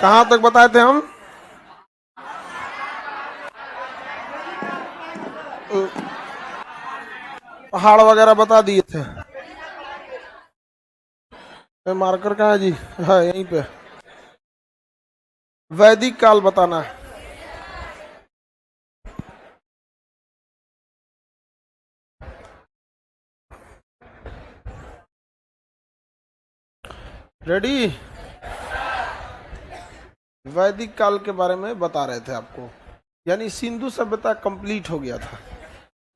कहां तक बताए थे हम? पहाड़ वगैरह बता दिए थे। मार्कर कहाँ है जी? है यहीं पे। वैदिक काल बताना है। रेडी? वैदिक काल के बारे में बता रहे थे आपको, यानी सिंधु सभ्यता कंप्लीट हो गया था।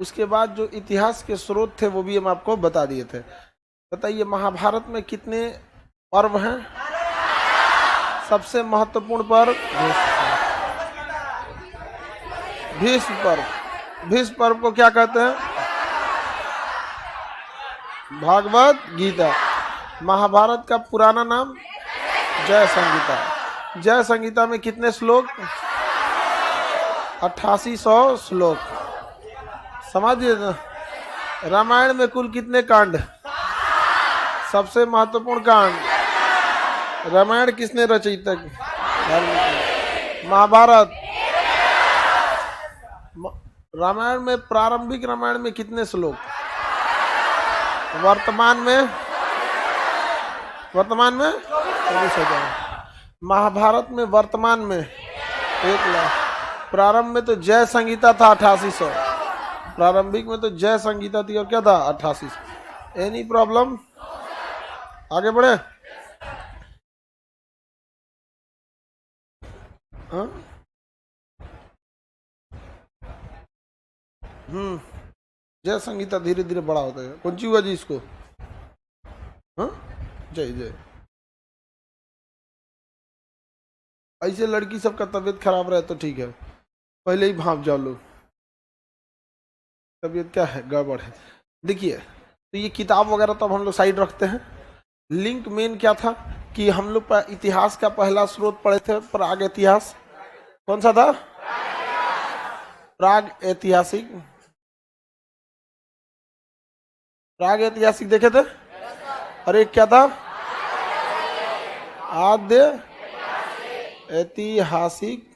उसके बाद जो इतिहास के स्रोत थे वो भी हम आपको बता दिए थे। बताइए महाभारत में कितने पर्व हैं? सबसे महत्वपूर्ण पर्व भीष्म पर्व। भीष्म पर्व को क्या कहते हैं? भागवत गीता। महाभारत का पुराना नाम जय संहिता। जय संहिता में कितने श्लोक? 8800 श्लोक। समझिए ना। रामायण में कुल कितने कांड? सबसे महत्वपूर्ण कांड रामायण किसने रचित? महाभारत। रामायण में प्रारंभिक रामायण में कितने श्लोक? वर्तमान में 24,000। महाभारत में वर्तमान में 1,00,000। प्रारंभ में तो जय संहिता था 8800। प्रारंभिक में तो जय संहिता थी और क्या था? 8800। Any problem? आगे बढ़े। हाँ? जय संगीता धीरे धीरे बड़ा होता है। कौन सी हुआ जी इसको? हाँ? जय जय। ऐसे लड़की सबका तबीयत खराब रहे तो ठीक है, पहले ही भाप जाओ लोग, तबीयत क्या है, गड़बड़ है। देखिए, तो ये किताब वगैरह तो हम लोग साइड रखते हैं। लिंक मेन क्या था कि हम लोग इतिहास का पहला स्रोत पढ़े थे, प्राग इतिहास। कौन सा था? प्राग ऐतिहासिक। प्राग ऐतिहासिक देखे थे। अरे क्या था? आद्य ऐतिहासिक।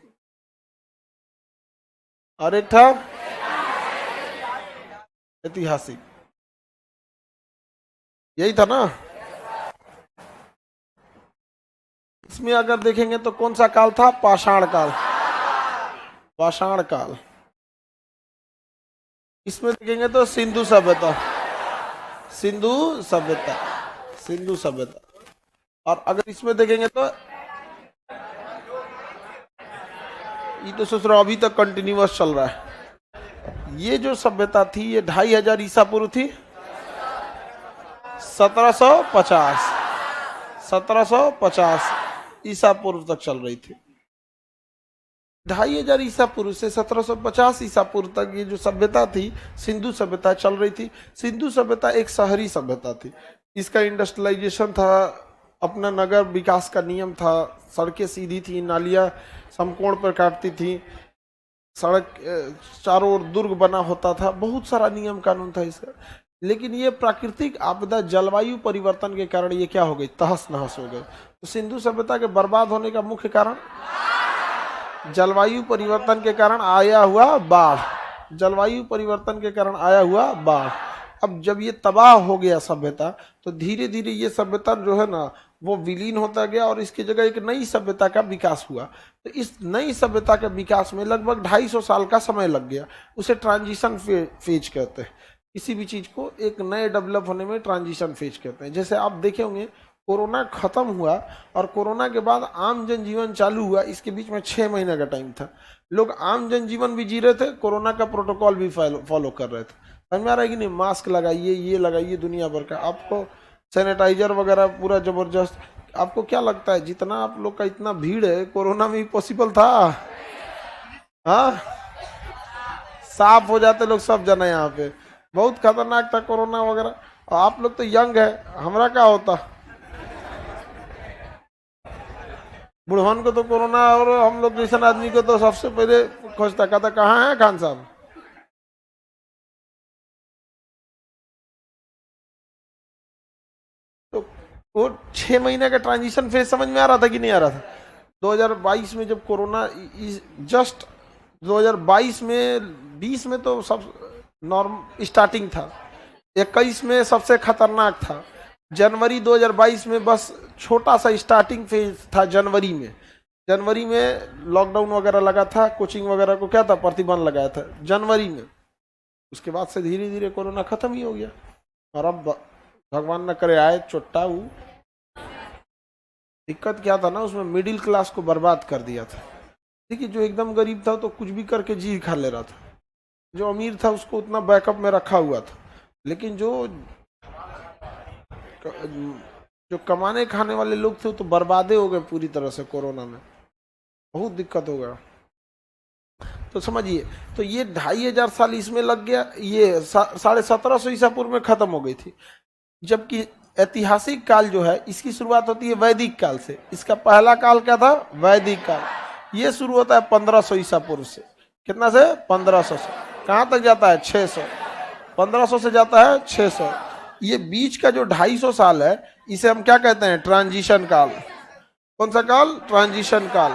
और एक था ऐतिहासिक। यही था ना। इसमें अगर देखेंगे तो कौन सा काल था? पाषाण काल। पाषाण काल। इसमें देखेंगे तो सिंधु सभ्यता। सिंधु सभ्यता। सिंधु सभ्यता। और अगर इसमें देखेंगे तो ये तो सोच रहा अभी तक कंटिन्यूअस चल रहा है। ये जो सभ्यता थी ये 2500 ईसा पूर्व थी। 1750 1750 ईसा पूर्व तक चल रही थी। 2500 ईसा पूर्व से 1750 ईसा पूर्व तक ये जो सभ्यता थी सिंधु सभ्यता चल रही थी। सिंधु सभ्यता एक शहरी सभ्यता थी। इसका इंडस्ट्रियलाइजेशन था, अपना नगर विकास का नियम था, सड़कें सीधी थी, नालियां समकोण पर काटती थी, सड़क चारों ओर दुर्ग बना होता था, बहुत सारा नियम कानून था इसका। लेकिन ये प्राकृतिक आपदा जलवायु परिवर्तन के कारण ये क्या हो गई? तहस नहस हो गई। तो सिंधु सभ्यता के बर्बाद होने का मुख्य कारण जलवायु परिवर्तन के कारण आया हुआ बाढ़। जलवायु परिवर्तन के कारण आया हुआ बाढ़। अब जब ये तबाह हो गया सभ्यता तो धीरे धीरे ये सभ्यता जो है ना वो विलीन होता गया और इसकी जगह एक नई सभ्यता का विकास हुआ। तो इस नई सभ्यता के विकास में लगभग 250 साल का समय लग गया। उसे ट्रांजिशन फेज कहते हैं। किसी भी चीज को एक नए डेवलप होने में ट्रांजिशन फेज कहते हैं। जैसे आप देखे होंगे कोरोना खत्म हुआ और कोरोना के बाद आम जनजीवन चालू हुआ, इसके बीच में 6 महीने का टाइम था। लोग आम जनजीवन भी जी रहे थे, कोरोना का प्रोटोकॉल भी फॉलो कर रहे थे। समझ में आ रहा है कि नहीं? मास्क लगाइए, ये लगाइए, दुनिया भर का आपको सैनिटाइजर वगैरह पूरा जबरदस्त। आपको क्या लगता है जितना आप लोग का इतना भीड़ है कोरोना में भी पॉसिबल था? हाँ, साफ हो जाते लोग सब जना। यहाँ पे बहुत खतरनाक था कोरोना वगैरह। और आप लोग तो यंग है, हमारा क्या होता? बुढ़वन को तो कोरोना और हम लोग जैसा आदमी को तो सबसे पहले खोजता, कहता कहाँ है खान साहब? तो वो 6 महीने का ट्रांजिशन फेज समझ में आ रहा था कि नहीं आ रहा था? 2022 में जब कोरोना जस्ट 2022 में 20 में तो सब नॉर्म स्टार्टिंग था, 21 में सबसे खतरनाक था, जनवरी 2022 में बस छोटा सा स्टार्टिंग फेज था। जनवरी में लॉकडाउन वगैरह लगा था, कोचिंग वगैरह को क्या था, प्रतिबंध लगाया था जनवरी में। उसके बाद से धीरे धीरे कोरोना खत्म ही हो गया। और अब भगवान न करे आए चोट्टा। दिक्कत क्या था ना, उसमें मिडिल क्लास को बर्बाद कर दिया था। देखिए, जो एकदम गरीब था तो कुछ भी करके जी खा ले रहा था, जो अमीर था उसको उतना बैकअप में रखा हुआ था। लेकिन जो कमाने खाने वाले लोग थे वो तो बर्बादे हो गए पूरी तरह से कोरोना में, बहुत दिक्कत हो गया। तो समझिए, तो ये 2500 साल इसमें लग गया, ये 1750 ईसा पूर्व में खत्म हो गई थी। जबकि ऐतिहासिक काल जो है इसकी शुरुआत होती है वैदिक काल से। इसका पहला काल क्या था, वैदिक काल। ये शुरू होता है 1500 ईसा पूर्व से। कितना से, 1500 से। कहाँ तक जाता है, 600। 1500 से जाता है 600। ये बीच का जो 250 साल है इसे हम क्या कहते हैं, ट्रांजिशन काल। कौन सा काल, ट्रांजिशन काल।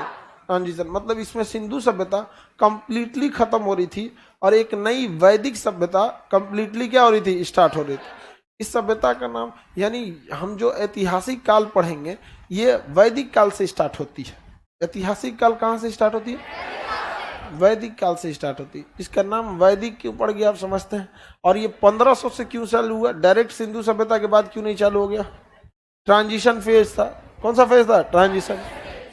ट्रांजिशन मतलब इसमें सिंधु सभ्यता कंप्लीटली खत्म हो रही थी और एक नई वैदिक सभ्यता कंप्लीटली क्या हो रही थी, स्टार्ट हो रही थी। इस सभ्यता का नाम, यानी हम जो ऐतिहासिक काल पढ़ेंगे ये वैदिक काल से स्टार्ट होती है। ऐतिहासिक काल कहाँ से स्टार्ट होती है, वैदिक काल से स्टार्ट होती है। इसका नाम वैदिक क्यों पड़ गया आप समझते हैं। और ये 1500 से क्यों चालू हुआ, डायरेक्ट सिंधु सभ्यता के बाद क्यों नहीं चालू हो गया, ट्रांजिशन फेज था। कौन सा फेज था, ट्रांजिशन।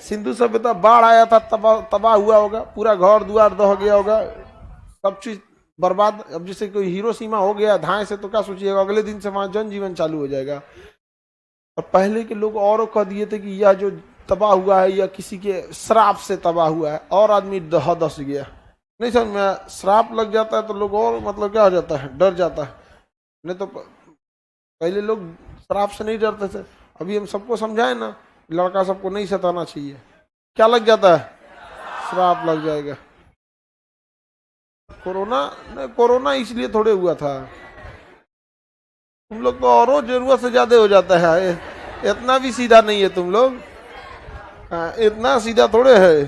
सिंधु सभ्यता बाढ़ आया था, तबाह हुआ होगा, पूरा घर द्वार दह गया होगा, सब चीज बर्बाद। अब जैसे कोई हिरोशिमा हो गया धाए से, तो क्या सोचिएगा, अगले दिन से वहां जनजीवन चालू हो जाएगा। और पहले के लोग और कह दिए थे कि यह जो तबाह हुआ है या किसी के श्राप से तबाह हुआ है, और आदमी धस गया। नहीं समझ में, श्राप लग जाता है तो लोग और मतलब क्या हो जाता है, डर जाता है। नहीं तो पहले लोग श्राप से नहीं डरते थे। अभी हम सबको समझाए ना, लड़का सबको नहीं सताना चाहिए, क्या लग जाता है, श्राप लग जाएगा। कोरोना इसलिए थोड़े हुआ था, तुम लोग तो और जरूरत से ज्यादा हो जाता है। इतना भी सीधा नहीं है तुम लोग, इतना सीधा थोड़े है।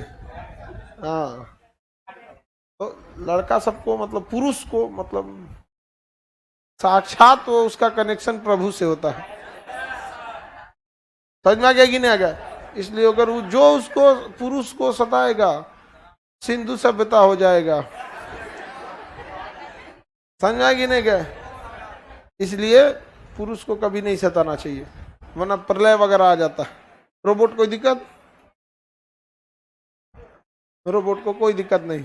हाँ, तो लड़का सबको मतलब पुरुष को मतलब साक्षात वो उसका कनेक्शन प्रभु से होता है। समझ में आ गया कि नहीं आ गया। इसलिए अगर वो जो उसको पुरुष को सताएगा सिंधु सभ्यता हो जाएगा। समझ में आ गया नहीं गया। इसलिए पुरुष को कभी नहीं सताना चाहिए, वरना प्रलय वगैरह आ जाता है। रोबोट कोई दिक्कत, रोबोट को कोई दिक्कत नहीं।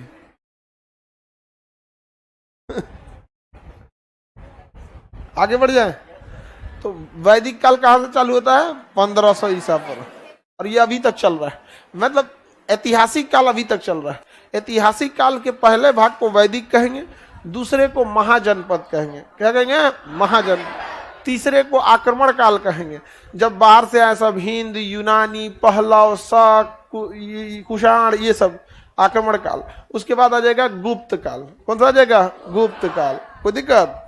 आगे बढ़ जाए तो वैदिक काल कहां से चालू होता है, 1500 ईसा पर, और ये अभी तक चल रहा है। मतलब ऐतिहासिक काल अभी तक चल रहा है। ऐतिहासिक काल के पहले भाग को वैदिक कहेंगे, दूसरे को महाजनपद कहेंगे। क्या कहेंगे, महाजनपद। तीसरे को आक्रमण काल कहेंगे, जब बाहर से आए सब हिंद, यूनानी, पहलव, शक, कुषाण, ये सब आक्रमण काल। उसके बाद आ जाएगा गुप्त काल। कौन सा आ जाएगा, गुप्त काल। कोई दिक्कत,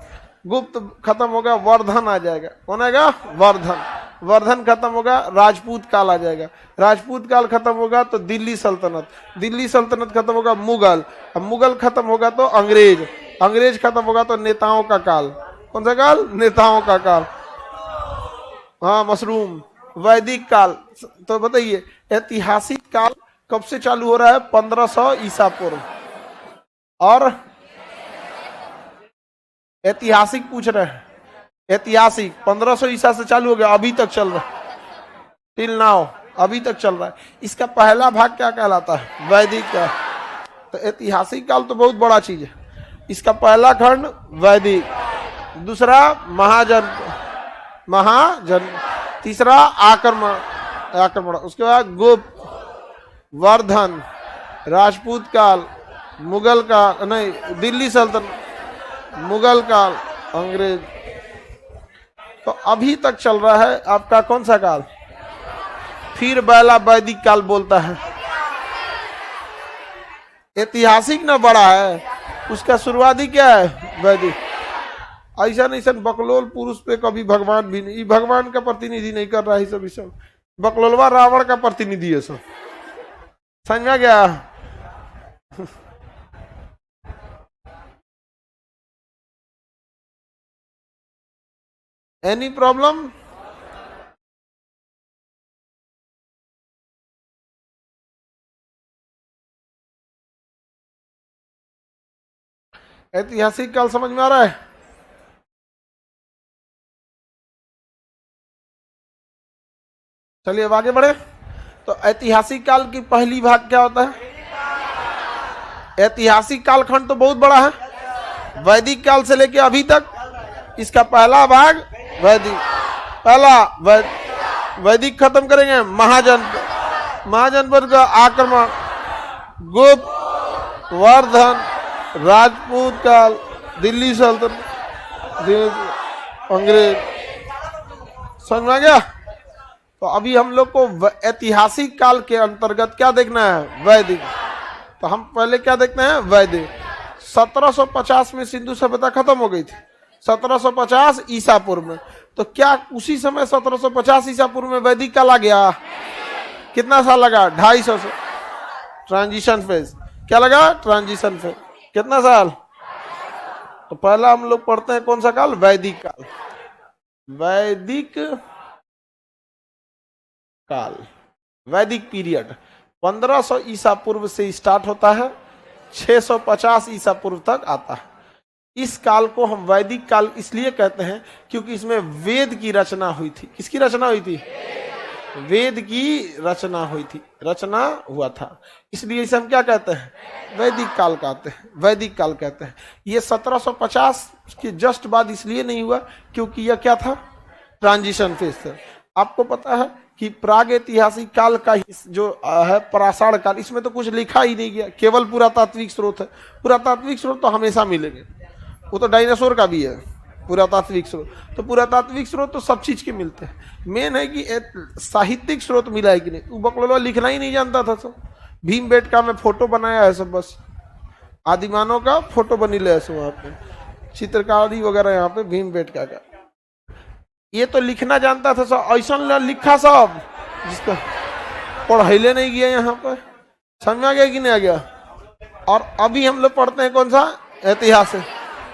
गुप्त खत्म होगा, वर्धन आ जाएगा। कौन आएगा, वर्धन। वर्धन खत्म होगा, राजपूत काल आ जाएगा। राजपूत काल खत्म होगा तो दिल्ली सल्तनत। दिल्ली सल्तनत खत्म होगा, मुगल। अब मुगल खत्म होगा तो अंग्रेज। अंग्रेज खत्म होगा तो नेताओं का काल। कौन सा काल, नेताओं का काल। हाँ, मशरूम। वैदिक काल। तो बताइए ऐतिहासिक काल कब से चालू हो रहा है, 1500 ईसा पूर्व। और ऐतिहासिक पूछ रहे हैं, ऐतिहासिक 1500 ईसा से चालू हो गया, अभी तक चल रहा है, टिल नाउ अभी तक चल रहा है। इसका पहला भाग क्या कहलाता है, वैदिक का। तो ऐतिहासिक काल तो बहुत बड़ा चीज है। इसका पहला खंड वैदिक, दूसरा महाजन, तीसरा आक्रमण, उसके बाद गुप्त, वर्धन, राजपूत काल, मुगल काल, नहीं दिल्ली सल्तनत, मुगल काल, अंग्रेज। तो अभी तक चल रहा है आपका कौन सा काल, फिर पहला वैदिक काल बोलता है। ऐतिहासिक ना बड़ा है, उसका शुरुआती क्या है, वैदिक। ऐसा नहीं सब बकलोल पुरुष पे कभी भगवान भी नहीं, भगवान का प्रतिनिधि नहीं कर रहा है सब। बकलोलवा रावण का प्रतिनिधि है सब। समझ में आ गया? Any problem? ऐतिहासिक काल समझ में आ रहा है? चलिए अब आगे बढ़े। तो ऐतिहासिक काल की पहली भाग क्या होता है? ऐतिहासिक कालखंड तो बहुत बड़ा है, वैदिक काल से लेके अभी तक। इसका पहला भाग वैदिक, पहला वैदिक खत्म करेंगे महाजनपद का आक्रमण, गुप्त, वर्धन, राजपूत काल, दिल्ली सल्तनत, अंग्रेज। समझ में आ गया? तो अभी हम लोग को ऐतिहासिक काल के अंतर्गत क्या देखना है? वैदिक। तो हम पहले क्या देखते हैं? वैदिक। 1750 में सिंधु सभ्यता खत्म हो गई थी, 1750 ईसा पूर्व में। तो क्या उसी समय 1750 ईसा पूर्व में वैदिक काल आ गया? कितना साल लगा? 250 से। Transition phase. क्या लगा? Transition phase. कितना साल? तो पहला हम लोग पढ़ते हैं कौन सा काल? वैदिक काल। वैदिक काल, वैदिक पीरियड 1500 ईसा पूर्व से स्टार्ट होता है, 650 ईसा पूर्व तक आता है। इस काल को हम वैदिक काल इसलिए कहते हैं क्योंकि इसमें वेद की रचना हुई थी। किसकी रचना हुई थी? वेद की रचना हुई थी, रचना हुआ था, इसलिए इसे हम क्या कहते हैं? वैदिक काल कहते हैं, वैदिक काल कहते हैं। ये 1750 के जस्ट बाद इसलिए नहीं हुआ क्योंकि यह क्या था? ट्रांजिशन फेज था। आपको पता है कि प्राग ऐतिहासिक काल का जो है पाषाण काल, इसमें तो कुछ लिखा ही नहीं गया, केवल पुरातात्विक स्रोत है। पुरातात्विक स्रोत तो हमेशा मिलेंगे, वो तो डायनासोर का भी है पुरातात्विक स्रोत। तो पुरातात्विक स्रोत तो सब चीज के मिलते हैं, मेन है कि साहित्यिक स्रोत मिला है कि नहीं। वो बकलोला लिखना ही नहीं जानता था सब। भीमबेटका में फोटो बनाया है सब, बस आदिमानव का फोटो बनी ले वहां पे, चित्रकारी वगैरह यहाँ पे भीमबेटका का। ये तो लिखना जानता था सब, ऐसा लिखा सब जिसका पढ़ाईले नहीं गया यहाँ पर। समझ में आ गया कि नहीं आ गया? और अभी हम लोग पढ़ते हैं कौन सा? इतिहास है।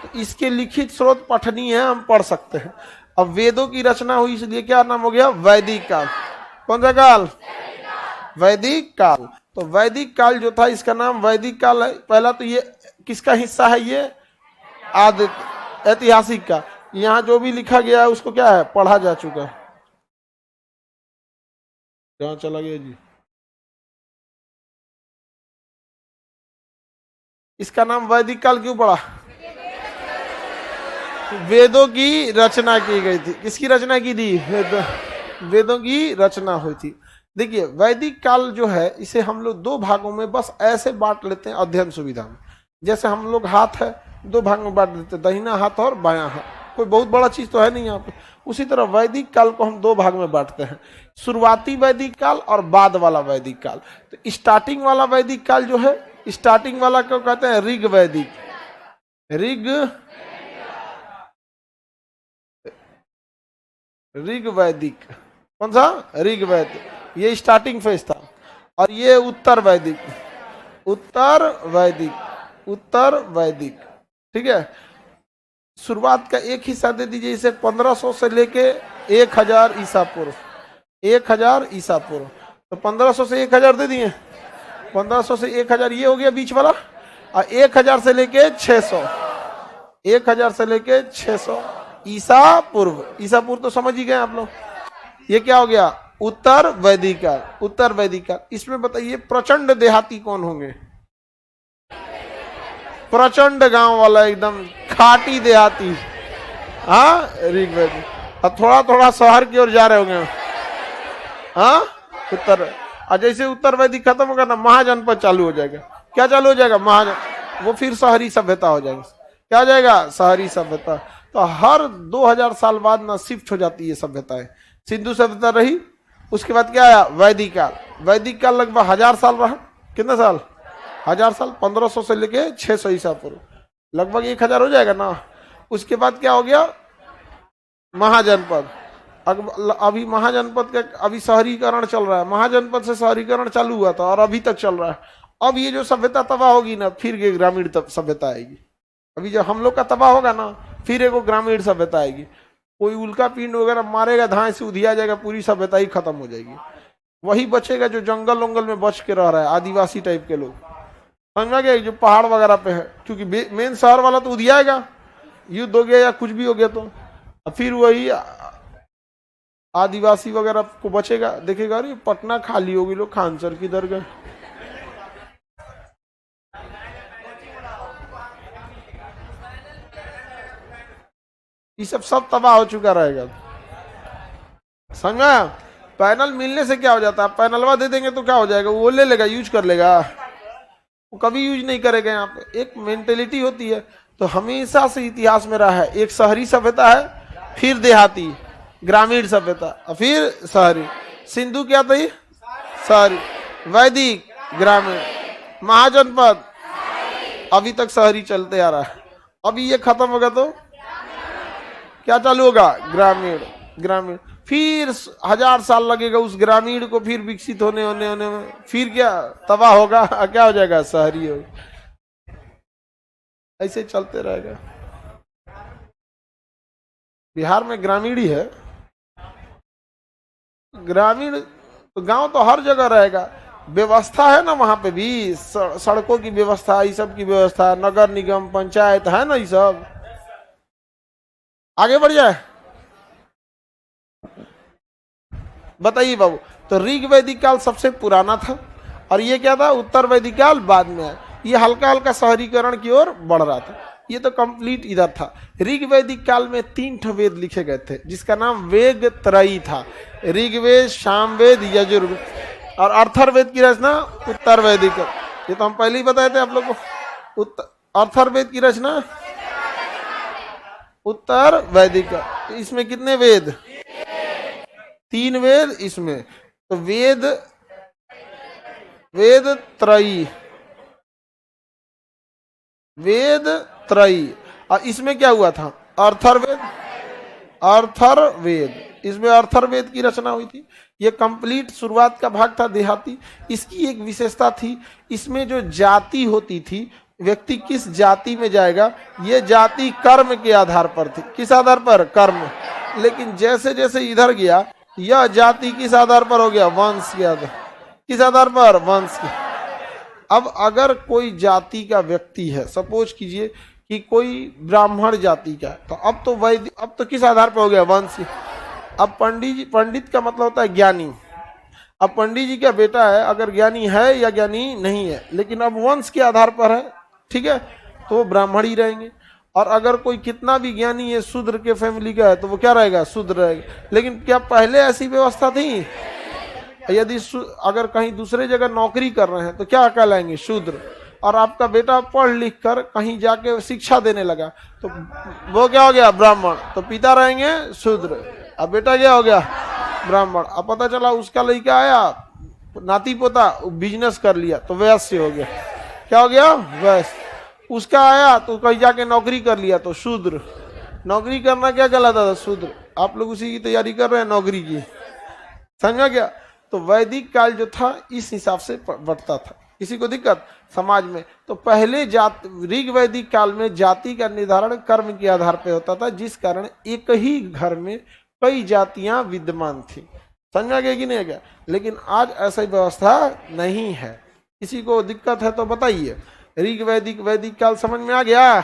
तो इसके लिखित स्रोत पठनीय है, हम पढ़ सकते हैं। अब वेदों की रचना हुई, इसलिए क्या नाम हो गया? वैदिक काल। कौन सा काल? वैदिक काल। तो वैदिक काल जो था इसका नाम वैदिक काल है। पहला तो ये किसका हिस्सा है? ये आदि ऐतिहासिक का। यहाँ जो भी लिखा गया है उसको क्या है? पढ़ा जा चुका है। कहाँ चला गया जी? इसका नाम वैदिक काल क्यों पड़ा? वेदों की रचना की गई थी। किसकी रचना की थी? वेदों की रचना हुई थी। देखिए वैदिक काल जो है इसे हम लोग दो भागों में बस ऐसे बांट लेते हैं अध्ययन सुविधा में। जैसे हम लोग हाथ है दो भाग में बांट देते हैं, दाहिना हाथ और बायां हाथ। कोई बहुत बड़ा चीज तो है नहीं यहाँ पे। उसी तरह वैदिक काल को हम दो भाग में बांटते हैं, शुरुआती वैदिक काल और बाद वाला वैदिक काल। तो स्टार्टिंग वाला वैदिक काल जो है, स्टार्टिंग वाला क्यों कहते हैं? ऋग वैदिक। ऋग वैदिक। कौन सा? ऋग वैदिक। ये स्टार्टिंग फेज था। और ये उत्तर वैदिक, उत्तर वैदिक, उत्तर वैदिक। ठीक है। शुरुआत का एक हिस्सा दे दीजिए इसे 1500 से लेके 1000 ईसा पूर्व, 1000 ईसा पूर्व। तो 1500 से 1000 दे दिए, 1500 से 1000 ये हो गया बीच वाला। और 1000 से लेके 600, 1000 से लेके 600 ईसा पूर्व। ईसा पूर्व तो समझ ही गए आप लोग। ये क्या हो गया? उत्तर वैदिक काल, उत्तर वैदिक काल। इसमें बताइए प्रचंड देहाती कौन होंगे? प्रचंड गांव वाला, एकदम खाटी देहाती। हाँ, ऋग्वेद। और थोड़ा थोड़ा शहर की ओर जा रहे होंगे। हाँ, उत्तर। और जैसे उत्तर वैदिक खत्म होगा ना, महाजनपद चालू हो जाएगा। क्या चालू हो जाएगा? महाजन। वो फिर शहरी सभ्यता हो जाएगा। क्या हो जाएगा? शहरी सभ्यता। तो हर 2000 साल बाद ना शिफ्ट हो जाती है सभ्यताएं। सिंधु सभ्यता रही, उसके बाद क्या आया? वैदिक काल। वैदिक काल लगभग 1000 साल रहा। कितने साल? 1000 साल। 1500 से लेके 600 ईसा पूर्व, लगभग 1000 हो जाएगा ना। उसके बाद क्या हो गया? महाजनपद। अभी महाजनपद का अभी शहरीकरण चल रहा है, महाजनपद से शहरीकरण चालू हुआ था और अभी तक चल रहा है। अब ये जो सभ्यता तबाह होगी ना, फिर ये ग्रामीण सभ्यता आएगी। अभी जब हम लोग का तबाह होगा ना, फिर एक ग्रामीण सभ्यता आएगी। कोई उल्का पिंड वगैरह मारेगा, धाए से उधिया जाएगा, पूरी सभ्यता ही खत्म हो जाएगी। वही बचेगा जो जंगल वंगल में बच के रह रहा है, आदिवासी टाइप के लोग, समझ गए, जो पहाड़ वगैरह पे है। क्योंकि मेन शहर वाला तो उधियाएगा, युद्ध हो गया या कुछ भी हो गया तो फिर वही आदिवासी वगैरह को बचेगा। देखेगा अरे पटना खाली होगी, लोग खान सर किधर गए। ये सब तबाह हो चुका रहेगा, समझा। पैनल मिलने से क्या हो जाता है, पैनलवा दे देंगे तो क्या हो जाएगा, वो ले लेगा, यूज कर लेगा, वो कभी यूज नहीं करेगा। यहाँ पे एक मेंटेलिटी होती है। तो हमेशा से इतिहास में रहा है, एक शहरी सभ्यता है, फिर देहाती ग्रामीण सभ्यता, फिर शहरी। सिंधु क्या थी, शहरी, वैदिक ग्रामीण, महाजनपद, अभी तक शहरी चलते आ रहा है। अभी ये खत्म होगा तो क्या चालू होगा, ग्रामीण। ग्रामीण फिर 1000 साल लगेगा उस ग्रामीण को फिर विकसित होने में, फिर क्या तबाह होगा, क्या हो जाएगा, शहरी होगा। ऐसे चलते रहेगा। बिहार में ग्रामीण ही है, ग्रामीण तो गांव तो हर जगह रहेगा। व्यवस्था है ना वहां पे भी, सड़कों की व्यवस्था, ये सब की व्यवस्था, नगर निगम, पंचायत है ना, ये सब। आगे बढ़ जाए, बताइए बाबू। तो ऋग वैदिक काल सबसे पुराना था और ये क्या था, उत्तर वैदिक काल बाद में है। ये हल्का हल्का शहरीकरण की ओर बढ़ रहा था। ये तो कंप्लीट इधर था। ऋग वैदिक काल में 3 ठो वेद लिखे गए थे, जिसका नाम वेद त्रयी था। ऋग्वेद, सामवेद, यजुर्वेद। और अर्थर्वेद की रचना उत्तर वैदिक। ये तो हम पहले ही बताए थे आप लोग को। अर्थर्वेद की रचना उत्तर वैदिक। इसमें कितने वेद, 3 वेद इसमें। तो वेद त्रयी, वेद त्रयी। और इसमें क्या हुआ था, अर्थर्वेद, इसमें अर्थर्वेद की रचना हुई थी। ये कंप्लीट शुरुआत का भाग था, देहाती। इसकी एक विशेषता थी, इसमें जो जाति होती थी, व्यक्ति किस जाति में जाएगा, ये जाति कर्म के आधार पर थी। किस आधार पर, कर्म। लेकिन जैसे जैसे इधर गया, यह जाति किस आधार पर हो गया, वंश के आधार। किस आधार पर, वंश के। अब अगर कोई जाति का व्यक्ति है, सपोज कीजिए कि कोई ब्राह्मण जाति का है, तो अब तो किस आधार पर हो गया, वंश। अब पंडित का मतलब होता है ज्ञानी। अब पंडित जी का बेटा है, अगर ज्ञानी है या ज्ञानी नहीं है, लेकिन अब वंश के आधार पर है, ठीक है, तो वो ब्राह्मण ही रहेंगे। और अगर कोई कितना भी ज्ञानी है, शूद्र के फैमिली का है, तो वो क्या रहेगा, शूद्र रहेगा। लेकिन क्या पहले ऐसी व्यवस्था थी? यदि अगर कहीं दूसरे जगह नौकरी कर रहे हैं तो क्या कहलाएंगे, शूद्र। और आपका बेटा पढ़ लिख कर कहीं जाके शिक्षा देने लगा, तो वो क्या हो गया, ब्राह्मण। तो पिता रहेंगे शूद्र, अब बेटा क्या हो गया, ब्राह्मण। अब पता चला उसका लड़का आया, नाती पोता, बिजनेस कर लिया, तो वैश्य हो गया। क्या हो गया, वैश्य। उसका आया तो कहीं जाके नौकरी कर लिया, तो शूद्र। नौकरी करना क्या कहलाता था, शूद्र। आप लोग उसी की तैयारी कर रहे हैं, नौकरी की, समझा क्या। तो वैदिक काल जो था इस हिसाब से बढ़ता था। किसी को दिक्कत समाज में, तो पहले ऋग वैदिक काल में जाति का निर्धारण कर्म के आधार पर होता था, जिस कारण एक ही घर में कई जातियां विद्यमान थी। समझा गया कि नहीं गया। लेकिन आज ऐसी व्यवस्था नहीं है। किसी को दिक्कत है तो बताइए। ऋग वैदिक काल समझ में आ गया,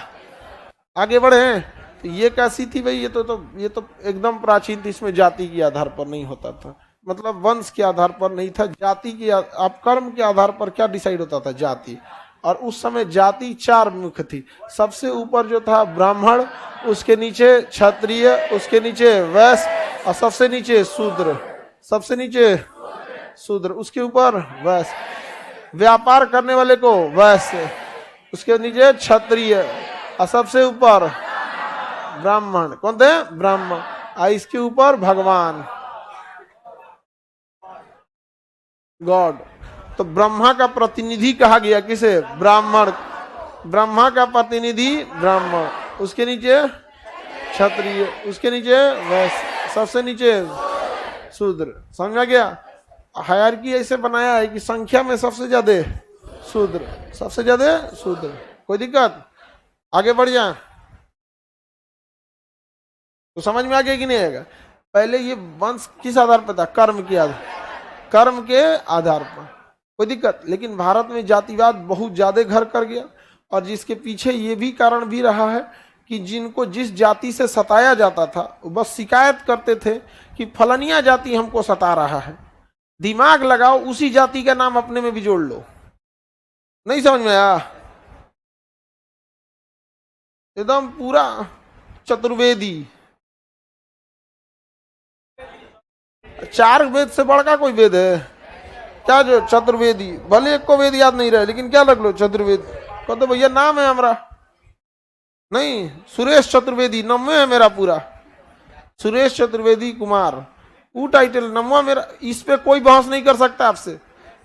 आगे बढ़े। तो ये कैसी थी भाई, ये तो एकदम प्राचीन थी। इसमें जाति के आधार पर नहीं होता था, मतलब वंश के आधार पर नहीं था, जाति के आप कर्म के आधार पर क्या डिसाइड होता था, जाति। और उस समय जाति 4 मुख्य थी। सबसे ऊपर जो था ब्राह्मण, उसके नीचे क्षत्रिय, उसके नीचे वैश्य, और सबसे नीचे शूद्र। सबसे नीचे शूद्र, उसके ऊपर वैश्य। व्यापार करने वाले को वैश्य, उसके नीचे क्षत्रिय, और सबसे ऊपर ब्राह्मण। कौन थे, ब्राह्मण। और इसके ऊपर भगवान, गॉड। तो ब्रह्मा का प्रतिनिधि कहा गया किसे, ब्राह्मण। ब्रह्मा का प्रतिनिधि ब्राह्मण, उसके नीचे क्षत्रिय, उसके नीचे वैश्य, सबसे नीचे शूद्र। समझ में आ गया? हायरार्की ऐसे बनाया है कि संख्या में सबसे ज्यादा शूद्र, सबसे ज्यादा शूद्र। कोई दिक्कत? आगे बढ़ जाए तो समझ में आ गया कि नहीं आएगा? पहले ये वंश किस आधार पर था? कर्म के आधार, कर्म के आधार पर। कोई दिक्कत? लेकिन भारत में जातिवाद बहुत ज्यादा घर कर गया, और जिसके पीछे ये भी कारण भी रहा है कि जिनको जिस जाति से सताया जाता था वो बस शिकायत करते थे कि फलानिया जाति हमको सता रहा है। दिमाग लगाओ, उसी जाति का नाम अपने में भी जोड़ लो। नहीं समझ में आया? एकदम पूरा चतुर्वेदी, 4 वेद से बढ़ का कोई वेद है क्या? जो चतुर्वेदी, भले एक को वेद याद नहीं रहे लेकिन क्या लग लो चतुर्वेद को, तो भैया नाम है हमारा। नहीं, सुरेश चतुर्वेदी नम्वे है मेरा पूरा, सुरेश चतुर्वेदी कुमार, वो टाइटल नम्वा मेरा। इस पे कोई बहस नहीं कर सकता आपसे।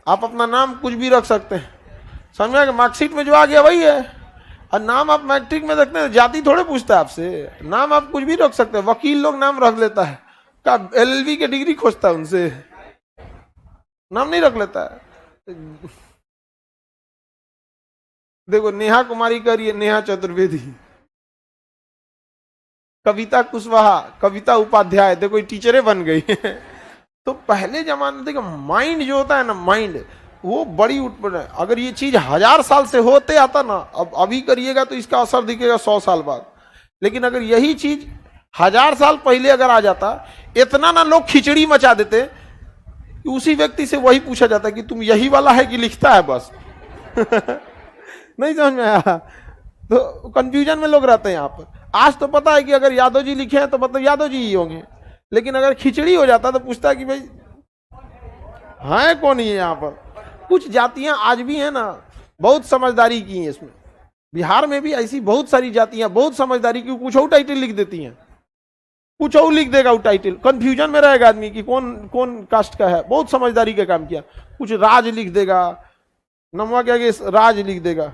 आप अपना नाम कुछ भी रख सकते हैं, समझ में? मार्कशीट में जो आ गया वही है। और नाम आप मैट्रिक में देखते हैं, जाति थोड़े पूछता है आपसे। नाम आप कुछ भी रख सकते हैं। वकील लोग नाम रख लेता है, का LLB के डिग्री खोजता है, उनसे नाम नहीं रख लेता है। देखो, नेहा कुमारी करिए, नेहा चतुर्वेदी। कविता कुशवाहा, कविता उपाध्याय, देखो टीचरे बन गई। तो पहले जमाने, देखो माइंड जो होता है ना, माइंड वो बड़ी उत्पन्न है। अगर ये चीज 1000 साल से होते आता ना, अब अभी करिएगा तो इसका असर दिखेगा 100 साल बाद। लेकिन अगर यही चीज 1000 साल पहले अगर आ जाता, इतना ना लोग खिचड़ी मचा देते कि उसी व्यक्ति से वही पूछा जाता कि तुम यही वाला है कि लिखता है बस। नहीं समझ में आया? तो कंफ्यूजन में लोग रहते हैं यहाँ पर। आज तो पता है कि अगर यादव जी लिखे हैं तो मतलब यादव जी ही होंगे, लेकिन अगर खिचड़ी हो जाता तो पूछता है कि भाई है कौन ही है यहाँ पर। कुछ जातियां आज भी हैं ना, बहुत समझदारी की हैं इसमें। बिहार में भी ऐसी बहुत सारी जातियां बहुत समझदारी की, कुछ और टाइटल लिख देती हैं, कुछ और लिख देगा वो टाइटल, कंफ्यूजन में रहेगा आदमी कि कौन कौन कास्ट का है। बहुत समझदारी का काम किया। कुछ राज लिख देगा, नमवा के आगे राज लिख देगा,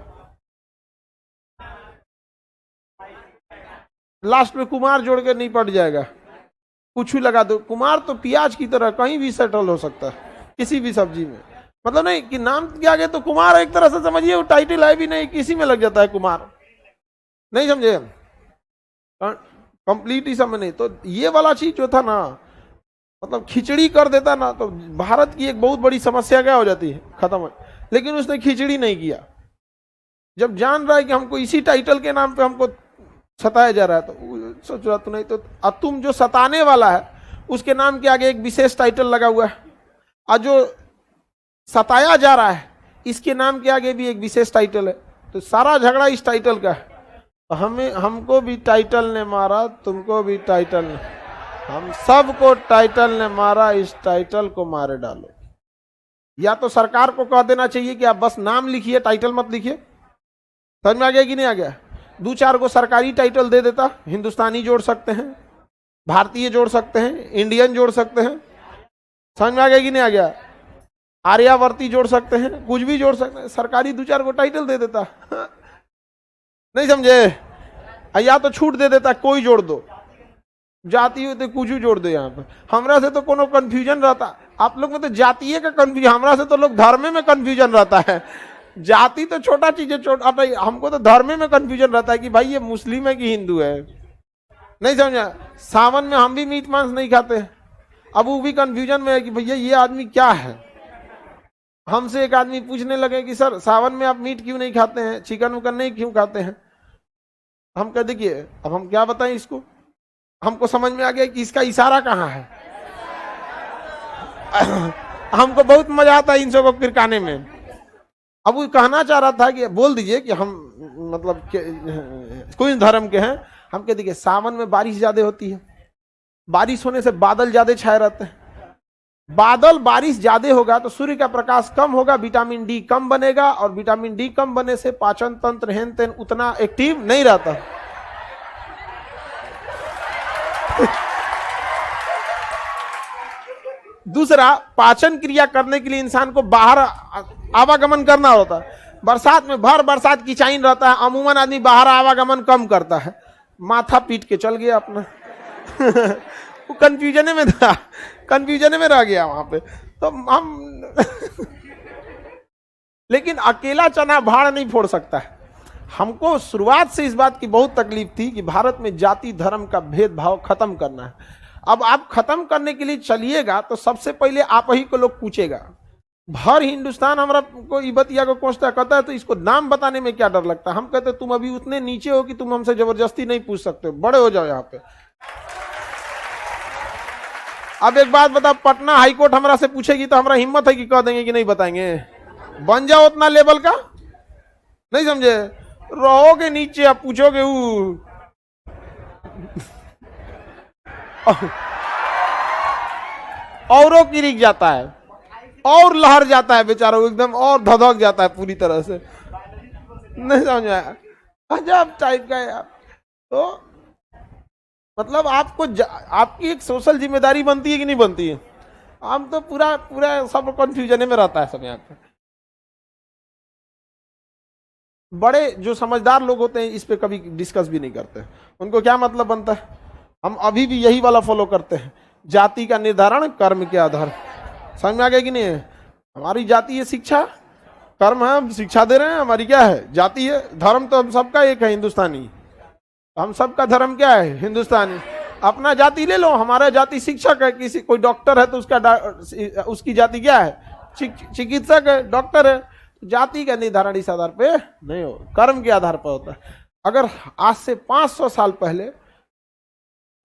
लास्ट में कुमार जोड़ के नहीं पड़ जाएगा, कुछ भी लगा दो। कुमार तो प्याज की तरह कहीं भी सेटल हो सकता है, किसी भी सब्जी में। मतलब नहीं कि नाम के आगे तो कुमार एक तरह से समझिए वो टाइटल है भी नहीं, किसी में लग जाता है कुमार। नहीं समझे? कंप्लीट ही समझ नहीं। तो ये वाला चीज जो था ना, मतलब खिचड़ी कर देता ना, तो भारत की एक बहुत बड़ी समस्या क्या हो जाती है, खत्म हो। लेकिन उसने खिचड़ी नहीं किया। जब जान रहा है कि हमको इसी टाइटल के नाम पे हमको सताया जा रहा है, तो सोच रहा तू नहीं तो अब तुम जो सताने वाला है उसके नाम के आगे एक विशेष टाइटल लगा हुआ है, और जो सताया जा रहा है इसके नाम के आगे भी एक विशेष टाइटल है। तो सारा झगड़ा इस टाइटल का है। हमें, हमको भी टाइटल ने मारा, तुमको भी टाइटल ने, हम सबको टाइटल ने मारा, इस टाइटल को मारे डालो। या तो सरकार को कह देना चाहिए कि आप बस नाम लिखिए, टाइटल मत लिखिए। समझ में आ गया कि नहीं आ गया? 2-4 को सरकारी टाइटल दे देता, हिंदुस्तानी जोड़ सकते हैं, भारतीय जोड़ सकते हैं, इंडियन जोड़ सकते हैं। समझ में आ गया कि नहीं आ गया? आर्यावर्ती जोड़ सकते हैं, कुछ भी जोड़ सकते हैं। सरकारी 2-4 को टाइटल दे देता। नहीं समझे? या तो छूट दे देता, कोई जोड़ दो, जाति हो तो कुछ जोड़ दो। यहाँ पर हमरा से तो कोनो कंफ्यूजन रहता, आप लोग में तो जातीय का कंफ्यूजन, हमरा से तो लोग धर्म में कंफ्यूजन रहता है। जाति तो छोटा चीज है, छोटा, हमको तो धर्म में कंफ्यूजन रहता है कि भाई ये मुस्लिम है कि हिंदू है। नहीं समझा? सावन में हम भी मीट मांस नहीं खाते, अब वो भी कंफ्यूजन में है कि भैया ये आदमी क्या है। हमसे एक आदमी पूछने लगे कि सर सावन में आप मीट क्यों नहीं खाते हैं, चिकन उकन नहीं क्यों खाते हैं। हम कह देखिए अब हम क्या बताएं इसको, हमको समझ में आ गया कि इसका इशारा कहाँ है। हमको बहुत मजा आता है इन सबको किरकाने में। अब वो कहना चाह रहा था कि बोल दीजिए कि हम मतलब कोई धर्म के हैं। हम कह देखिए सावन में बारिश ज्यादा होती है, बारिश होने से बादल ज्यादा छाए रहते हैं, बादल बारिश ज्यादा होगा तो सूर्य का प्रकाश कम होगा, विटामिन डी कम बनेगा, और विटामिन डी कम बने से पाचन तंत्र हेन तेन उतना एक्टिव नहीं रहता। दूसरा, पाचन क्रिया करने के लिए इंसान को बाहर आवागमन करना होता है। बरसात में भर बरसात की चाइन रहता है, अमूमन आदमी बाहर आवागमन कम करता है, माथा पीट के चल गया अपना। वो कंफ्यूजन में था, कंफ्यूजन में रह गया वहां पे। तो हम लेकिन अकेला चना भाड़ नहीं फोड़ सकता है। हमको शुरुआत से इस बात की बहुत तकलीफ थी कि भारत में जाति धर्म का भेदभाव खत्म करना है। अब आप खत्म करने के लिए चलिएगा तो सबसे पहले आप ही को लोग पूछेगा। भर हिंदुस्तान हमारा को इबतिया को कोसता कहता है, तो इसको नाम बताने में क्या डर लगता है? हम कहते तुम अभी उतने नीचे हो कि तुम हमसे जबरदस्ती नहीं पूछ सकते, बड़े हो जाओ यहाँ पे। अब एक बात बताओ, पटना हाईकोर्ट हमारा से पूछेगी तो हमारा हिम्मत है कि कह देंगे कि नहीं बताएंगे? बन जाओ उतना लेवल का, नहीं समझे? रहोगे नीचे, आप पूछोगे औरों की रिक जाता है और लहर जाता है बेचारा एकदम, और धधक जाता है पूरी तरह से, नहीं समझ में आया? अजब टाइप का है यार। तो मतलब आपको आपकी एक सोशल जिम्मेदारी बनती है कि नहीं बनती है? हम तो पूरा पूरा सब कंफ्यूजन में रहता है सब यहाँ पे। बड़े जो समझदार लोग होते हैं इस पे कभी डिस्कस भी नहीं करते। उनको क्या मतलब बनता है? हम अभी भी यही वाला फॉलो करते हैं, जाति का निर्धारण कर्म के आधार। समझ में आ गया कि नहीं? हमारी जाति है शिक्षा, कर्म है हम शिक्षा दे रहे हैं, हमारी क्या है? जाति है। धर्म तो हम सबका एक है, हिंदुस्तानी। हम सबका धर्म क्या है? हिंदुस्तानी। अपना जाति ले लो, हमारा जाति शिक्षक है, किसी कोई डॉक्टर है तो उसकी जाति क्या है? चिकित्सक है, डॉक्टर है। जाति का निर्धारण इस आधार पे नहीं हो, कर्म के आधार पर होता है। अगर आज से 500 साल पहले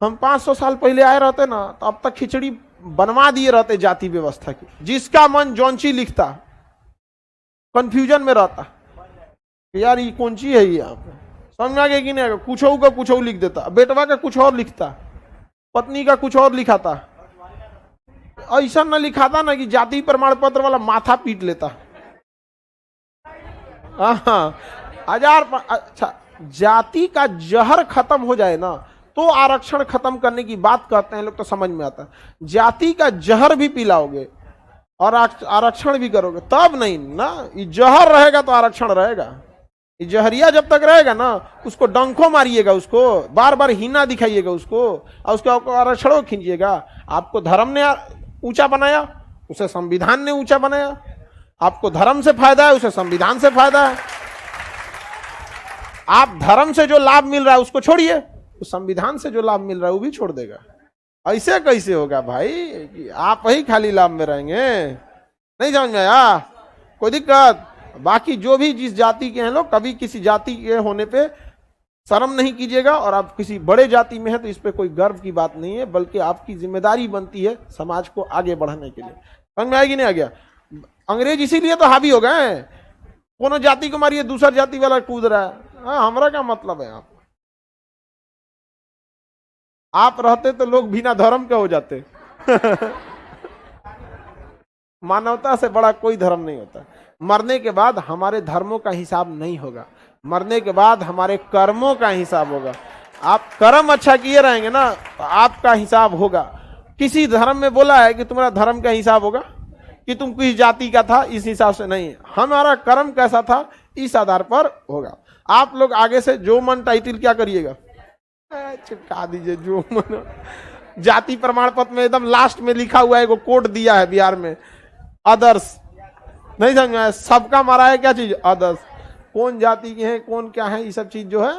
हम 500 साल पहले आए रहते ना, तो अब तक खिचड़ी बनवा दिए रहते जाति व्यवस्था की। जिसका मन जौनची लिखता, कंफ्यूजन में रहता यार ये कौन ची है, ये यहाँ पे समझ में आ गया कि नहीं? कुछ का कुछ और लिख देता, बेटवा का कुछ और लिखता, पत्नी का कुछ और लिखाता। ऐसा न लिखाता ना कि जाति प्रमाण पत्र वाला माथा पीट लेता। अच्छा, जाति का जहर खत्म हो जाए ना तो आरक्षण खत्म करने की बात करते हैं लोग, तो समझ में आता है। जाति का जहर भी पिलाओगे और आरक्षण भी करोगे तब नहीं ना। ये जहर रहेगा तो आरक्षण रहेगा। ये जहरिया जब तक रहेगा ना, उसको डंको मारिएगा, उसको बार बार हीना दिखाइएगा उसको, और उसको आरक्षण खींचिएगा। आपको धर्म ने ऊंचा बनाया, उसे संविधान ने ऊंचा बनाया। आपको धर्म से फायदा है, उसे संविधान से फायदा है। आप धर्म से जो लाभ मिल रहा है उसको छोड़िए, तो संविधान से जो लाभ मिल रहा है वो भी छोड़ देगा। ऐसे कैसे होगा भाई कि आप ही खाली लाभ में रहेंगे? नहीं समझ में आया? कोई दिक्कत? बाकी जो भी जिस जाति के हैं लोग, कभी किसी जाति के होने पे शर्म नहीं कीजिएगा। और आप किसी बड़े जाति में हैं तो इस पे कोई गर्व की बात नहीं है, बल्कि आपकी जिम्मेदारी बनती है समाज को आगे बढ़ाने के लिए। समझ में आएगी नहीं? आ गया? अंग्रेज इसीलिए तो हावी हो गए। कोनो जाति को मारिए, दूसरा जाति वाला कूद रहा है। हाँ, हमारा क्या मतलब है? आप रहते तो लोग बिना धर्म के हो जाते। मानवता से बड़ा कोई धर्म नहीं होता। मरने के बाद हमारे धर्मों का हिसाब नहीं होगा, मरने के बाद हमारे कर्मों का हिसाब होगा। आप कर्म अच्छा किए रहेंगे ना तो आपका हिसाब होगा। किसी धर्म में बोला है कि तुम्हारा धर्म का हिसाब होगा कि तुम किस जाति का था, इस हिसाब से नहीं है। हमारा कर्म कैसा था इस आधार पर होगा। आप लोग आगे से जो मन टाइटल क्या करिएगा, चिपका दीजिए जो मन। जाति प्रमाण पत्र में एकदम लास्ट में लिखा हुआ है, कोड दिया है बिहार में, अदर्स। नहीं समझ में? सबका मारा है क्या चीज? अदर्स। कौन जाति के हैं, कौन क्या है, ये सब चीज जो है।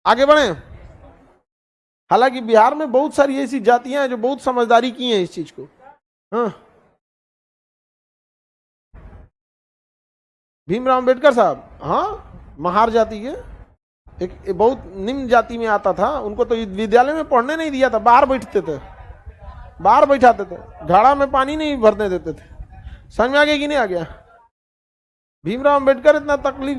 आगे बढ़े। हालांकि बिहार में बहुत सारी ऐसी जातियां हैं जो बहुत समझदारी की हैं इस चीज को। हाँ, भीमराव अंबेडकर साहब, हाँ, महार जाति के एक बहुत निम्न जाति में आता था। उनको तो विद्यालय में पढ़ने नहीं दिया था, बाहर बैठते थे, बाहर बैठाते थे, घड़ा में पानी नहीं भरने देते थे। समझ में आ गया कि नहीं आ गया? भीमराव अंबेडकर इतना तकलीफ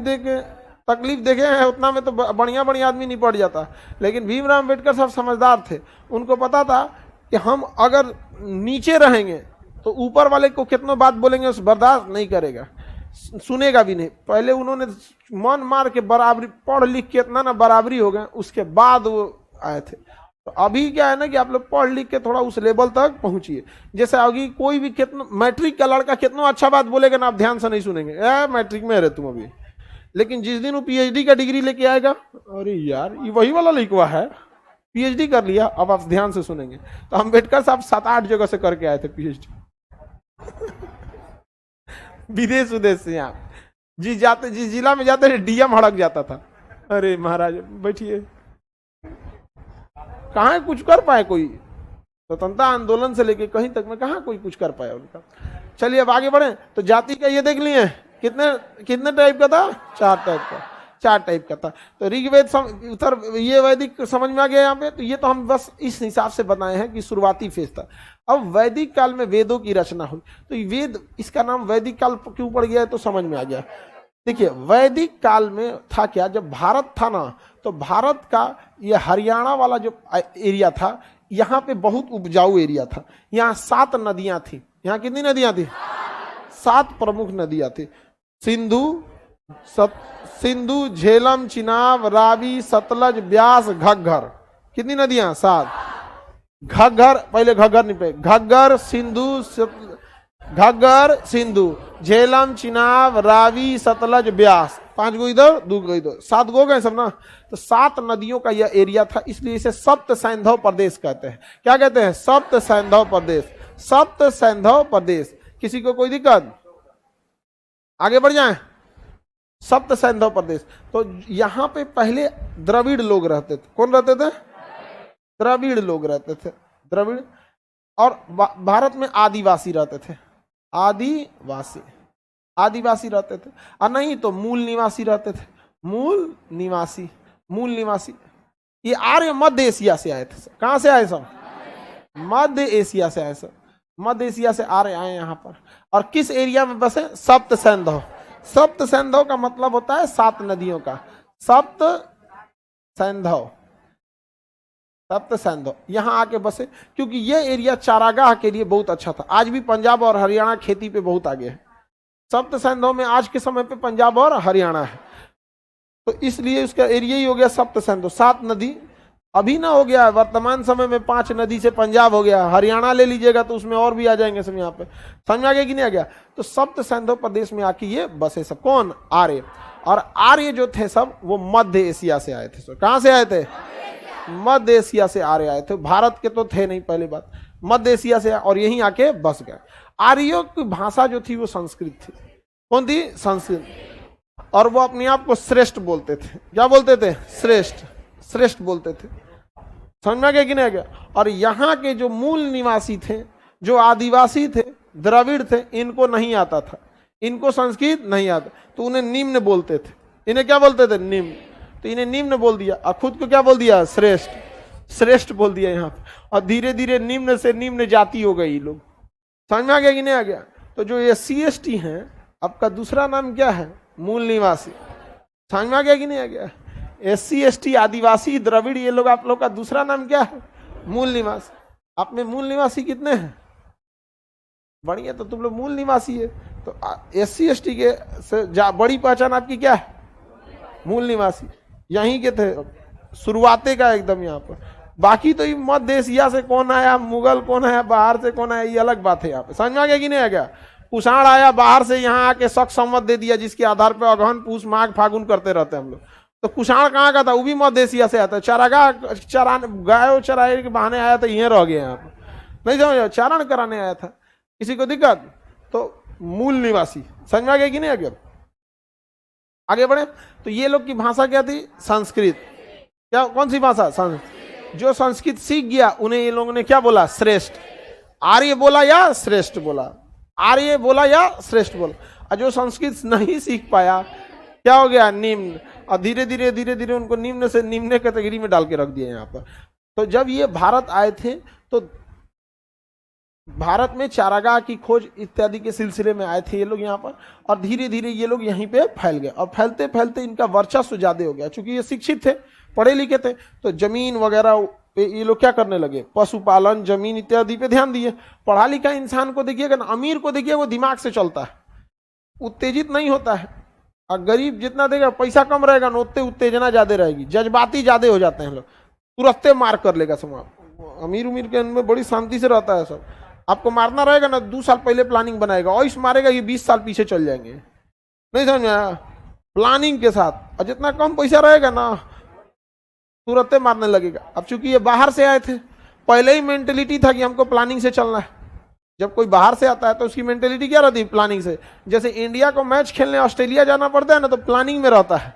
देखे हैं, उतना में तो बढ़िया बढ़िया आदमी नहीं पड़ जाता। लेकिन भीमराव अंबेडकर साहब समझदार थे। उनको पता था कि हम अगर नीचे रहेंगे तो ऊपर वाले को कितना बात बोलेंगे उस बर्दाश्त नहीं करेगा, सुनेगा भी नहीं। पहले उन्होंने मन मार के बराबरी पढ़ लिख के इतना ना बराबरी हो गए, उसके बाद वो आए थे। तो अभी क्या है ना कि आप लोग पढ़ लिख के थोड़ा उस लेवल तक पहुंचिए। जैसे अभी कोई भी कितना मैट्रिक का लड़का कितना अच्छा बात बोलेगा ना, आप ध्यान से नहीं सुनेंगे, मैट्रिक में रहे तुम अभी। लेकिन जिस दिन वो पीएचडी का डिग्री लेके आएगा, अरे यार ये वही वाला लिखवा है, पीएचडी कर लिया। अब आप ध्यान से सुनेंगे, तो अम्बेडकर साहब 7-8 जगह से करके आए थे पीएचडी विदेश विदेश से। यहाँ जिस जिला में जाते थे डीएम हड़क जाता था। अरे महाराज बैठिए, कहाँ कुछ कर पाए कोई, स्वतंत्रता आंदोलन से लेके कहीं तक में कहाँ कोई कुछ कर पाया उनका। चलिए अब आगे बढ़े। तो जाति का ये देख लिए कितने टाइप का था, 4 टाइप का था। तो ऋग्वेद उत्तर ये वैदिक समझ में आ गया यहाँ पे। तो ये तो हम बस इस हिसाब से बताए हैं कि शुरुआती फेज था। अब वैदिक काल में वेदों की रचना हुई, तो वेद, इसका नाम वैदिक काल क्यों पड़ गया है तो समझ में आ गया। देखिए वैदिक काल में था क्या, जब भारत था ना, तो भारत का ये हरियाणा वाला जो एरिया था, यहाँ पे बहुत उपजाऊ एरिया था। यहाँ 7 नदियां थी। यहाँ कितनी नदियां थी, 7 प्रमुख नदियां थी। सिंधु, झेलम, चिनाब, रावी, सतलज, ब्यास, घग्गर। कितनी नदियां, 7। घग्गर, पहले घग्गर नहीं पे, घग्गर, सिंधु, झेलम, चिनाब, रावी, सतलज, ब्यास। 5 गो इधर, 2 गो इधर, 7 गो गए सब ना। तो 7 नदियों का यह एरिया था, इसलिए इसे सप्त सैंधव प्रदेश कहते हैं। क्या कहते हैं, सप्त सैंधव प्रदेश, सप्त सैंधव प्रदेश। किसी को कोई दिक्कत, आगे बढ़ जाएं। सप्त सैंधव प्रदेश। तो यहां पे पहले द्रविड़ लोग रहते थे। कौन रहते थे, द्रविड़ लोग रहते थे, द्रविड़। और भारत में आदिवासी रहते थे, आदिवासी रहते थे। और नहीं तो मूल निवासी रहते थे, मूल निवासी। ये आर्य मध्य एशिया से आए थे। कहां से आए सब, मध्य एशिया से आए सब, मध्य एशिया से आर्य आए यहाँ पर। और किस एरिया में बसे, सप्त सैंधव। सप्त सैंधव का मतलब होता है 7 नदियों का, सप्त सैंधव, सप्त सैंधव यहाँ आके बसे, क्योंकि ये एरिया चारागाह के लिए बहुत अच्छा था। आज भी पंजाब और हरियाणा खेती पे बहुत आगे है। सप्त सैंधव में आज के समय पे पंजाब और हरियाणा है, तो इसलिए उसका एरिया ही हो गया सप्त सैंधव। 7 नदी अभी ना हो गया, वर्तमान समय में 5 नदी से पंजाब हो गया। हरियाणा ले लीजिएगा तो उसमें और भी आ जाएंगे सब। यहाँ पे समझ आ गया कि नहीं आ गया। तो सप्त सैंधव प्रदेश में आके ये बसे सब। कौन, आर्य। और आर्य जो थे सब वो मध्य एशिया से आए थे। सब कहां से आए थे, मध्य एशिया से आर्य आए थे। भारत के तो थे नहीं, पहली बात, मध्य एशिया से, और यहीं आके बस गए। आर्यों की भाषा जो थी वो संस्कृत थी। कौन थी, संस्कृत। और वो अपने आप को श्रेष्ठ बोलते थे। क्या बोलते थे, श्रेष्ठ बोलते थे। समझ में आ गया कि नहीं आ गया। और यहाँ के जो मूल निवासी थे, जो आदिवासी थे, द्रविड़ थे, इनको नहीं आता था, इनको संस्कृत नहीं आता, तो उन्हें निम्न बोलते थे। इन्हें क्या बोलते थे, निम्न। तो इन्हें निम्न बोल दिया और खुद को क्या बोल दिया, श्रेष्ठ बोल दिया यहाँ पे। और धीरे धीरे निम्न से निम्न जाति हो गई लोग। समझ में आ गया कि नहीं आ गया। तो जो SC ST हैं, आपका दूसरा नाम क्या है, मूल निवासी। समझ में आ गया कि नहीं आ गया। SC ST, आदिवासी, द्रविड़, ये लोग आप लोग का दूसरा नाम क्या है, मूल निवासी। आप में मूल निवासी कितने हैं, बढ़िया, तो तुम लोग मूल निवासी है। तो SC ST के से बड़ी पहचान आपकी क्या है, मूल निवासी। यहीं के थे शुरुआते का एकदम यहाँ पर। बाकी तो ये मध्य एशिया से कौन आया, मुगल कौन आया, बाहर से कौन आया, ये अलग बात है। यहाँ पे समझ में आ गया कि नहीं आ गया। कुषाण आया बाहर से, यहाँ आके शक संवत दे दिया, जिसके आधार पर अगहन, पूष, माघ, फागुन करते रहते हैं हम लोग। तो कुषाण कहाँ का था, वो भी मध्य एशिया से आता है। चारागाह गाय चराए के बहाने आया था, यहीं रह गया यहाँ पर, नहीं समझ, चारण कराने आया था। किसी को दिक्कत, तो मूल निवासी। समझ में आ गया कि नहीं आ गया। आगे बढ़े। तो ये लोग की भाषा क्या थी, संस्कृत। क्या, कौन सी भाषा, संस्कृत। जो संस्कृत सीख गया उन्हें ये लोगों ने क्या बोला, श्रेष्ठ। आर्य बोला या श्रेष्ठ बोला, आर्य बोला या श्रेष्ठ बोला। और जो संस्कृत नहीं सीख पाया, क्या हो गया, निम्न। और धीरे धीरे उनको निम्न से निम्न कैटेगरी में डाल के रख दिया यहाँ पर। तो जब ये भारत आए थे, तो भारत में चारागाह की खोज इत्यादि के सिलसिले में आए थे ये लोग यहाँ पर। और धीरे धीरे ये लोग यहीं पे फैल गए, और फैलते फैलते इनका वर्चस्व ज्यादा हो गया। चूंकि ये शिक्षित थे, पढ़े लिखे थे, तो जमीन वगैरह पे ये लोग क्या करने लगे, पशुपालन, जमीन इत्यादि पे ध्यान दिए। पढ़ा लिखा इंसान को देखिएगा ना, अमीर को देखिए, वो दिमाग से चलता है, उत्तेजित नहीं होता है। और गरीब जितना देगा, पैसा कम रहेगा ना, उतने उत्तेजना ज्यादा रहेगी, जज्बाती ज्यादा हो जाते हैं लोग, तुरंत मार कर लेगा सब। अमीर उमीर के उनमें बड़ी शांति से रहता है सब। आपको मारना रहेगा ना, 2 साल पहले प्लानिंग बनाएगा, और इस मारेगा ये 20 साल पीछे चल जाएंगे। नहीं समझ में आया, प्लानिंग के साथ। और जितना कम पैसा रहेगा ना, तुरंत मारने लगेगा। अब चूंकि ये बाहर से आए थे, पहले ही मेंटेलिटी था कि हमको प्लानिंग से चलना है। जब कोई बाहर से आता है तो उसकी मेंटेलिटी क्या रहती है? प्लानिंग से। जैसे इंडिया को मैच खेलने ऑस्ट्रेलिया जाना पड़ता है ना, तो प्लानिंग में रहता है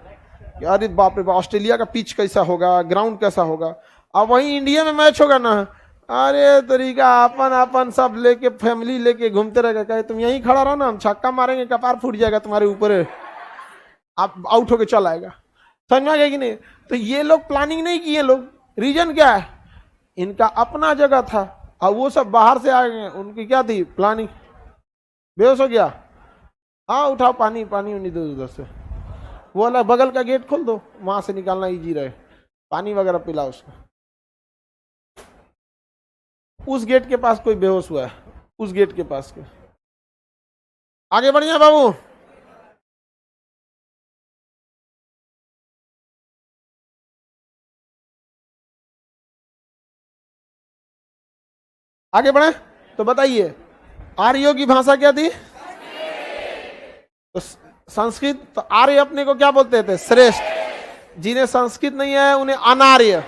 कि अरे बाप रे बाप, ऑस्ट्रेलिया का पिच कैसा होगा, ग्राउंड कैसा होगा। अब वहीं इंडिया में मैच होगा ना, अरे तरीका अपन अपन सब लेके फैमिली लेके घूमते रहेगा। कहे तुम यहीं खड़ा रहो ना, हम छक्का मारेंगे, कपार फूट जाएगा तुम्हारे ऊपर, आप आउट होके चल आएगा। समझ में आ गया कि नहीं? तो ये लोग प्लानिंग नहीं किए लोग। रीजन क्या है? इनका अपना जगह था, और वो सब बाहर से आ गए, उनकी क्या थी? प्लानिंग। बेहोश हो गया, हाँ उठाओ पानी पानी उन्हीं दो उधर से, वो वाला बगल का गेट खोल दो, वहां से निकालना इजी रहे, पानी वगैरह पिलाओ उसको। उस गेट के पास कोई बेहोश हुआ है, उस गेट के पास के। आगे बढ़िए बाबू। आगे बढ़े तो बताइए, आर्यों की भाषा क्या थी? तो संस्कृत। तो आर्य अपने को क्या बोलते थे? श्रेष्ठ। जिन्हें संस्कृत नहीं है उन्हें अनार्य,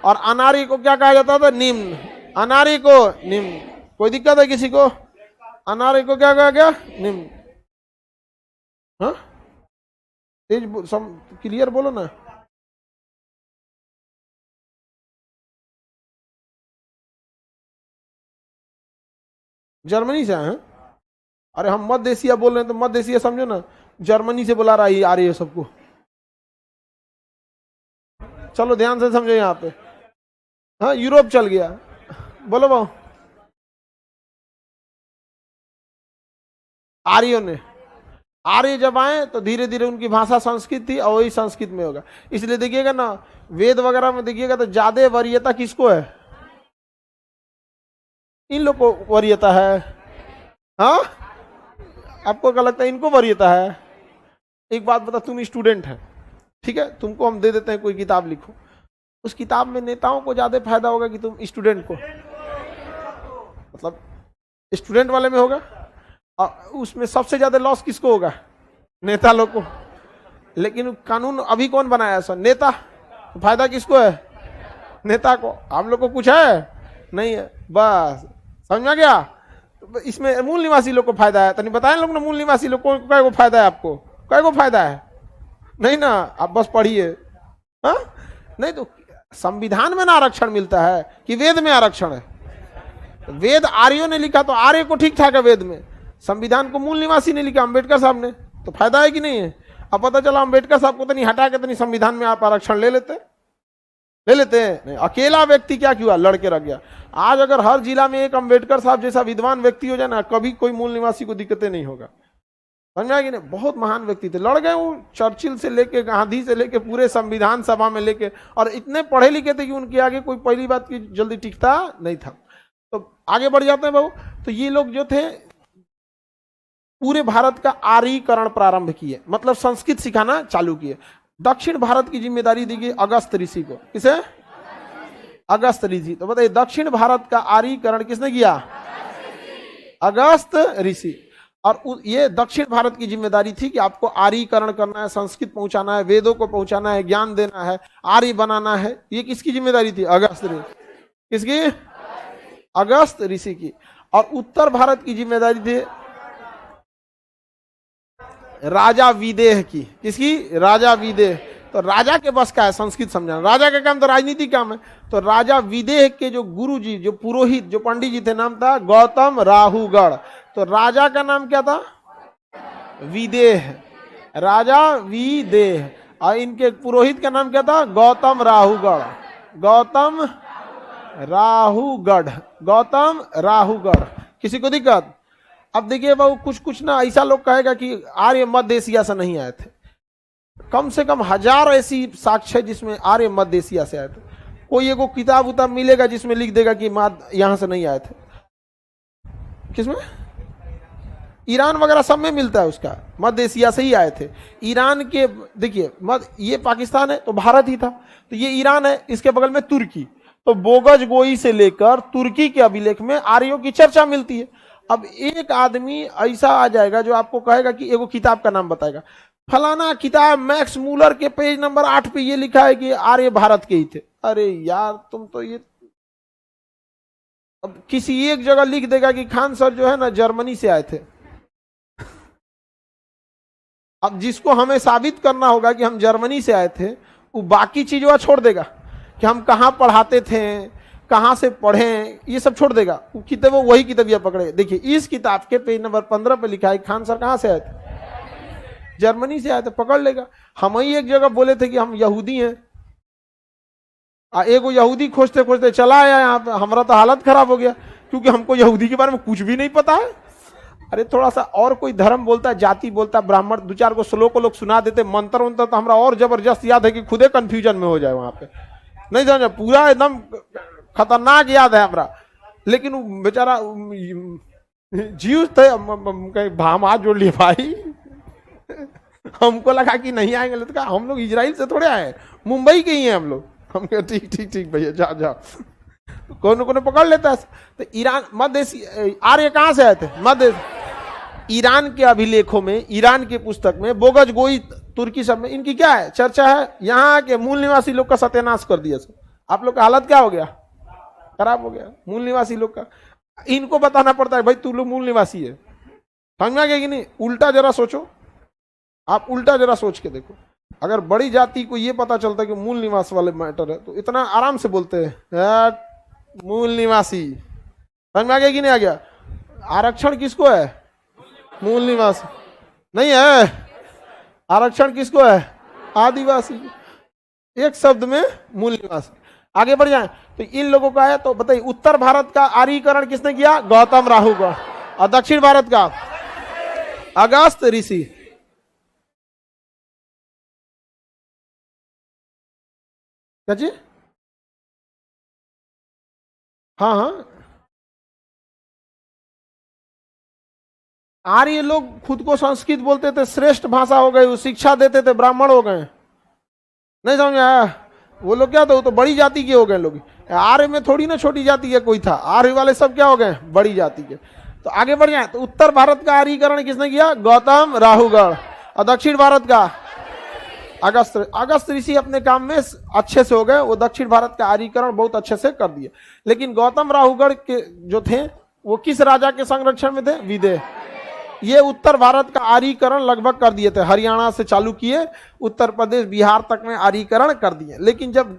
और अनार्य को क्या कहा जाता था? निम्न। अनार्य को निम्न। कोई दिक्कत है किसी को? अनार्य को क्या कहा गया? निम्न। हाँ तेज क्लियर बोलो ना। जर्मनी से आए हैं? अरे हम मध्य एशिया बोल रहे हैं, तो मध्य एशिया समझो ना, जर्मनी से बुला रहा है आ रही है सबको। चलो ध्यान से समझो यहाँ पे। हाँ यूरोप चल गया। बोलो भाऊ। आर्यों ने, आर्य जब आए तो धीरे धीरे उनकी भाषा संस्कृत थी, और वही संस्कृत में होगा। इसलिए देखिएगा ना, वेद वगैरह में देखिएगा तो ज्यादा वरीयता किसको है? इन लोग को वरीयता है। हाँ आपको क्या लगता है इनको वरीयता है? एक बात बता, तुम स्टूडेंट है, ठीक है, तुमको हम दे देते हैं कोई किताब, लिखो। उस किताब में नेताओं को ज्यादा फायदा होगा कि तुम स्टूडेंट को? मतलब स्टूडेंट वाले में होगा, और उसमें सबसे ज्यादा लॉस किसको होगा? नेता लोग को। लेकिन कानून अभी कौन बनाया ऐसा? नेता। तो फायदा किसको है? नेता को। हम लोग को कुछ है नहीं है, बस समझ में गया। इसमें मूल निवासी लोग को फायदा है, तो नहीं बताए लोग ना, मूल निवासी लोग को क्या फायदा है? आपको क्या को फायदा है? नहीं ना, आप बस पढ़िए। हाँ नहीं तो संविधान में ना आरक्षण मिलता है कि वेद में आरक्षण है? वेद आर्यों ने लिखा तो आर्य को ठीक ठाक है वेद में, संविधान को मूल निवासी ने लिखा, अम्बेडकर साहब ने, तो फायदा है कि नहीं है? अब पता चला अम्बेडकर साहब को तो नहीं हटा के तो नहीं संविधान में आप आरक्षण ले लेते नहीं, अकेला व्यक्ति क्या क्यों लड़के रख गया। आज अगर हर जिला में एक अम्बेडकर साहब जैसा विद्वान व्यक्ति हो जाए ना, कभी कोई मूल निवासी को दिक्कतें नहीं होगा। समझ में आएगी? नहीं, बहुत महान व्यक्ति थे, लड़ गए वो, चर्चिल से लेके गांधी से लेके पूरे संविधान सभा में लेके, और इतने पढ़े लिखे थे कि उनके आगे कोई पहली बात की जल्दी टिकता नहीं था। तो आगे बढ़ जाते हैं बाबू। तो ये लोग जो थे पूरे भारत का आर्यीकरण प्रारंभ किए, मतलब संस्कृत सिखाना चालू किए। दक्षिण भारत की जिम्मेदारी दी गई अगस्त ऋषि को। किसे? अगस्त ऋषि। तो बताइए दक्षिण भारत का आर्यीकरण किसने किया? अगस्त ऋषि। और ये दक्षिण भारत की जिम्मेदारी थी कि आपको आर्यीकरण करना है, संस्कृत पहुंचाना है, वेदों को पहुंचाना है, ज्ञान देना है, आर्य बनाना है। ये किसकी जिम्मेदारी थी? अगस्त ऋषि। किसकी? अगस्त ऋषि की। और उत्तर भारत की जिम्मेदारी थी राजा विदेह की। किसकी? राजा विदेह। तो राजा के बस का है संस्कृत समझाना, राजा का काम तो राजनीति काम है। तो राजा विदेह के जो गुरु जी, जो पुरोहित, जो पंडित जी थे, नाम था गौतम राहुगढ़। तो राजा का नाम क्या था? विदेह, राजा विदेह। और इनके पुरोहित का नाम क्या था? गौतम राहुगढ़। गौतम राहुगढ़, गौतम राहुगढ़। किसी को दिक्कत? अब देखिए बाबू, कुछ कुछ ना ऐसा लोग कहेगा कि आर्य मध्य एशिया से नहीं आए थे। कम से कम 1000 ऐसी साक्ष्य है जिसमें आर्य मध्य एशिया से आए थे। कोई एगो किताब उताब मिलेगा जिसमें लिख देगा कि यहां से नहीं आए थे? किसमें? ईरान वगैरह सब में मिलता है उसका, मध्य एशिया से ही आए थे। ईरान के देखिए, ये पाकिस्तान है तो भारत ही था, तो ये ईरान है, इसके बगल में तुर्की। तो बोगज गोई से लेकर तुर्की के अभिलेख में आर्यों की चर्चा मिलती है। अब एक आदमी ऐसा आ जाएगा जो आपको कहेगा कि एगो किताब का नाम बताएगा, फलाना किताब मैक्स मूलर के पेज नंबर 8 पे ये लिखा है कि आर्य भारत के ही थे। अरे यार तुम तो ये, अब किसी एक जगह लिख देगा कि खान सर जो है ना जर्मनी से आए थे। अब जिसको हमें साबित करना होगा कि हम जर्मनी से आए थे, वो बाकी चीजों छोड़ देगा कि हम कहाँ पढ़ाते थे, कहाँ से पढ़े, ये सब छोड़ देगा। वो किताब वही किताबिया पकड़े। देखिए इस किताब के पेज नंबर 15 पे लिखा है खान सर कहाँ से आए थे, जर्मनी से आए थे, पकड़ लेगा। हम ही एक जगह बोले थे कि हम यहूदी हैं, एगो यहूदी खोजते खोजते चला आया यहाँ पे, हमारा तो हालत खराब हो गया क्योंकि हमको यहूदी के बारे में कुछ भी नहीं पता है। अरे थोड़ा सा और कोई धर्म बोलता है, जाति बोलता है, ब्राह्मण, दो चार को श्लोक लोग सुना देते, मंत्र वंत्र, तो हमारा और जबरदस्त याद है कि खुदे कंफ्यूजन में हो जाए वहां पे, नहीं समझ, पूरा एकदम खतरनाक याद है हमारा। लेकिन वो बेचारा जीव थे, हम हाथ जोड़ लिए भाई। हमको लगा कि नहीं आएंगे, तो कहा हम लोग इजराइल से थोड़े आए, मुंबई के ही हैं हम लोग। हम कहे ठीक ठीक ठीक भैया, जा जा। कौन कौन पकड़ लेता है। तो ईरान मध्य आर्य कहां से आए थे, मध्य ईरान के अभिलेखों में, ईरान की पुस्तक में, बोगज गोई तुर्की सब में इनकी क्या है चर्चा है, यहाँ के मूल निवासी लोग का सत्यानाश कर दिया। आप लोग का हालत क्या हो गया, खराब हो गया मूल निवासी लोग का। इनको बताना पड़ता है भाई तू लोग मूल निवासी है, समझ में आ गया कि नहीं। उल्टा जरा सोचो, आप उल्टा जरा सोच के देखो, अगर बड़ी जाति को ये पता चलता है कि मूल निवास वाले मैटर है तो इतना आराम से बोलते हैं मूल निवासी, समझ में आ गया कि नहीं आ गया। आरक्षण किसको है, मूल निवासी नहीं है, आरक्षण किसको है, आदिवासी, एक शब्द में मूल निवासी। आगे बढ़ जाए तो इन लोगों का है, तो बताइए उत्तर भारत का आर्यीकरण किसने किया, गौतम राहुगढ़, और दक्षिण भारत का अगस्त ऋषि। क्या जी, हाँ हाँ, आर्य लोग खुद को संस्कृत बोलते थे, श्रेष्ठ भाषा हो गई, शिक्षा देते थे, ब्राह्मण हो गए, नहीं समझ आया। वो लोग क्या, तो वो तो बड़ी जाति के हो गए लोग। आर्य में थोड़ी ना छोटी जाति का कोई था, आर्य वाले सब क्या हो गए, बड़ी जाति के। तो आगे बढ़ जाए तो उत्तर भारत का आर्यीकरण किसने किया, गौतम राहुगढ़, और दक्षिण भारत का अगस्त ऋषि अपने काम में अच्छे से हो गए, वो दक्षिण भारत का आर्यीकरण बहुत अच्छे से कर दिए। लेकिन गौतम राहुगढ़ के जो थे वो किस राजा के संरक्षण में थे, विदेह। ये उत्तर भारत का आर्यीकरण लगभग कर दिए थे, हरियाणा से चालू किए, उत्तर प्रदेश बिहार तक में आर्यीकरण कर दिए। लेकिन जब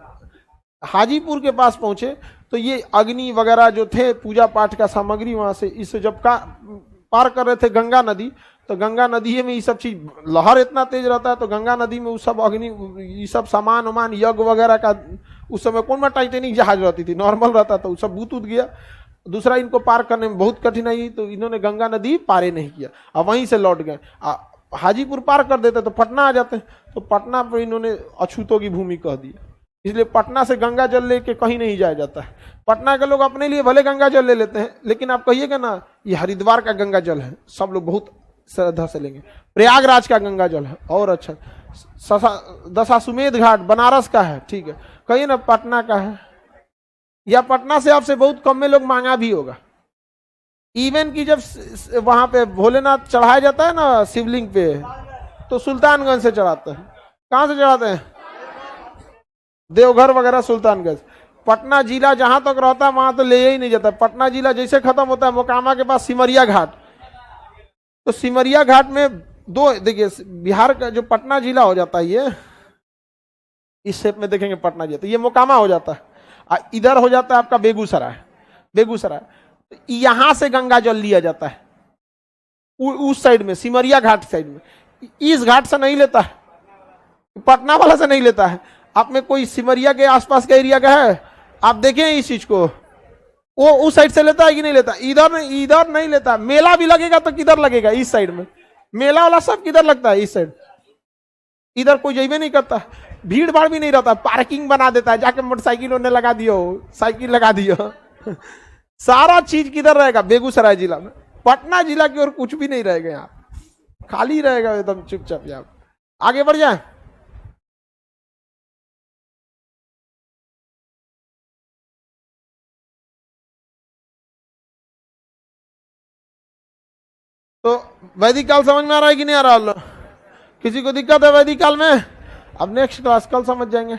हाजीपुर के पास पहुंचे तो ये अग्नि वगैरह जो थे, पूजा पाठ का सामग्री वहां से इस जब का पार कर रहे थे गंगा नदी, तो गंगा नदी में ये सब चीज, लहर इतना तेज रहता है, तो गंगा नदी में उस सब अग्नि, ये सब सामान वामान यज्ञ वगैरह का, उस समय कौन में टाइटेनिक जहाज रहती थी, नॉर्मल रहता था, वो सब बूत उत गया। दूसरा इनको पार करने में बहुत कठिनाई, तो इन्होंने गंगा नदी पारे नहीं किया, अब वहीं से लौट गए। हाजीपुर पार कर देते तो पटना आ जाते, तो पटना पर इन्होंने अछूतों की भूमि कह दी, इसलिए पटना से गंगा जल लेके कहीं नहीं जाया जाता है। पटना के लोग अपने लिए भले गंगा जल ले लेते हैं, लेकिन आप कहिएगा ना ये हरिद्वार का गंगा जल है, सब लोग बहुत श्रद्धा से लेंगे। प्रयागराज का गंगा जल है और अच्छा, दशाश्वमेध घाट बनारस का है, ठीक है, कहिए ना पटना का है, या पटना से आपसे बहुत कम में लोग मांगा भी होगा। इवन की जब वहां पे भोलेनाथ चढ़ाया जाता है ना शिवलिंग पे, तो सुल्तानगंज से चढ़ाते हैं। कहां से चढ़ाते हैं, देवघर वगैरह सुल्तानगंज। पटना जिला जहां तक रहता है वहां तो ले ही नहीं जाता। पटना जिला जैसे खत्म होता है मोकामा के पास सिमरिया घाट, तो सिमरिया घाट में दो, देखिए बिहार का जो पटना जिला हो जाता है, ये इस शेप में देखेंगे पटना जिला, तो ये मोकामा हो जाता है, इधर हो जाता है आपका बेगूसराय, बेगूसराय यहां से गंगा जल लिया जाता है उस साइड में, सिमरिया घाट साइड में। इस घाट से नहीं लेता है, पटना वाला से नहीं लेता है। आप में कोई सिमरिया के आसपास का एरिया का है, आप देखें इस चीज को, वो उस साइड से लेता है कि नहीं लेता, इधर नहीं लेता। मेला भी लगेगा तो किधर लगेगा, इस साइड में। मेला वाला सब किधर लगता है, इस साइड। इधर कोई जइबे नहीं करता, भीड़ भाड़ भी नहीं रहता, पार्किंग बना देता है, जाके मोटरसाइकिल उन्हें लगा दियो, साइकिल लगा दियो। सारा चीज किधर रहेगा, बेगूसराय जिला में। पटना जिला की ओर कुछ भी नहीं रहेगा, यहाँ खाली रहेगा एकदम चुपचाप। यहाँ आगे बढ़ जाए। वैदिक काल समझ में आ रहा है कि नहीं आ रहा? किसी को दिक्कत है वैदिक काल में? अब नेक्स्ट क्लास कल समझ जाएंगे।